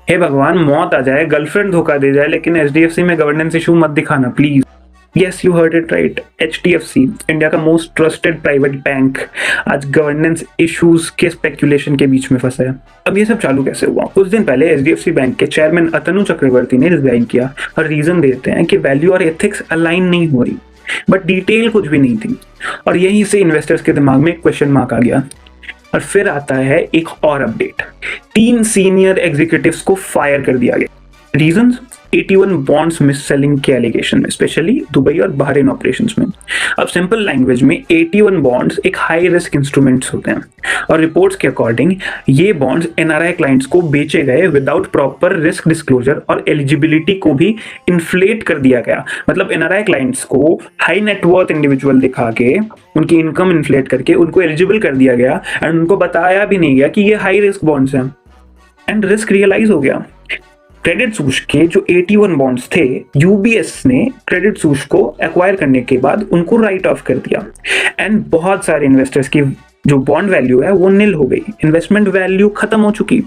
हे भगवान, मौत आ जाए, गर्लफ्रेंड धोखा दे जाए, लेकिन एचडीएफसी में गवर्नेंस इशू मत दिखाना please. Yes, you heard it right. HDFC, India का मोस्ट ट्रस्टेड प्राइवेट बैंक, आज गवर्नेंस इश्यूज के स्पेकुलेशन के बीच में फंसा है। अब ये सब चालू कैसे हुआ? कुछ दिन पहले एचडीएफसी बैंक के चेयरमैन अतनु चक्रवर्ती ने रिजाइन किया और रीजन देते हैं कि वैल्यू और एथिक्स अलाइन नहीं हो रही, बट डिटेल कुछ भी नहीं थी। और यहीं से इन्वेस्टर्स के दिमाग में एक क्वेश्चन मार्क आ गया। और फिर आता है एक और अपडेट, 3 सीनियर एग्जीक्यूटिव्स को फायर कर दिया गया। रीजंस, 81 बॉन्ड्स मिस सेलिंग के एलिगेशन में, स्पेशली दुबई और बहरीन ऑपरेशंस में। अब सिंपल लैंग्वेज में 81 बॉन्ड्स एक हाई रिस्क इंस्ट्रूमेंट्स होते हैं और रिपोर्ट्स के अकॉर्डिंग ये बॉन्ड्स एनआरआई क्लाइंट्स को बेचे गए विदाउट प्रॉपर रिस्क डिस्क्लोजर और एलिजिबिलिटी को भी इन्फ्लेट कर दिया गया। मतलब एनआरआई क्लाइंट्स को हाई नेटवर्थ इंडिविजुअल दिखा के उनकी इनकम इन्फ्लेट करके उनको एलिजिबल कर दिया गया एंड उनको बताया भी नहीं गया कि ये हाई रिस्क बॉन्ड्स हैं एंड रिस्क रियलाइज हो गया। क्रेडिट सूश के जो 81 बॉन्ड्स थे, यूबीएस ने क्रेडिट सूश को एक्वायर करने के बाद उनको राइट ऑफ कर दिया एंड बहुत सारे इन्वेस्टर्स की जो बॉन्ड वैल्यू है वो निल हो गई, इन्वेस्टमेंट वैल्यू खत्म हो चुकी।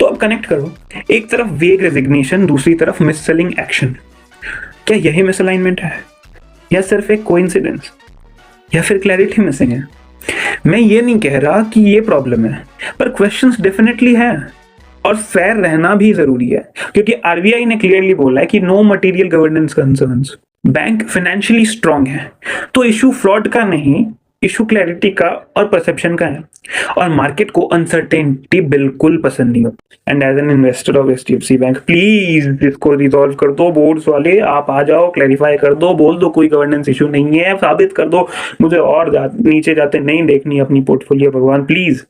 तो अब कनेक्ट करो, एक तरफ वेग रेजिग्नेशन, दूसरी तरफ मिस सेलिंग एक्शन। क्या यही मिसअलाइनमेंट है या सिर्फ एक कोइंसिडेंस या फिर क्लैरिटी मिसिंग है? मैं ये नहीं कह रहा कि ये प्रॉब्लम है, पर क्वेश्चंस डेफिनेटली है और फेयर रहना भी जरूरी है, क्योंकि आरबीआई ने क्लियरली बोला है कि no material governance concerns. Bank financially strong है, तो इशू फ्रॉड का नहीं, इशू क्लैरिटी का और परसेप्शन का है। और मार्केट को अनसर्टेनिटी बिल्कुल पसंद नहीं हो। And as an investor of HDFC bank, please इसको रिजॉल्व कर दो। बोर्ड्स वाले आप आ जाओ, क्लैरिफाई कर दो, बोल दो कोई गवर्नेंस इशू नहीं है, साबित कर दो। मुझे और नीचे जाते नहीं देखनी अपनी पोर्टफोलियो, भगवान प्लीज।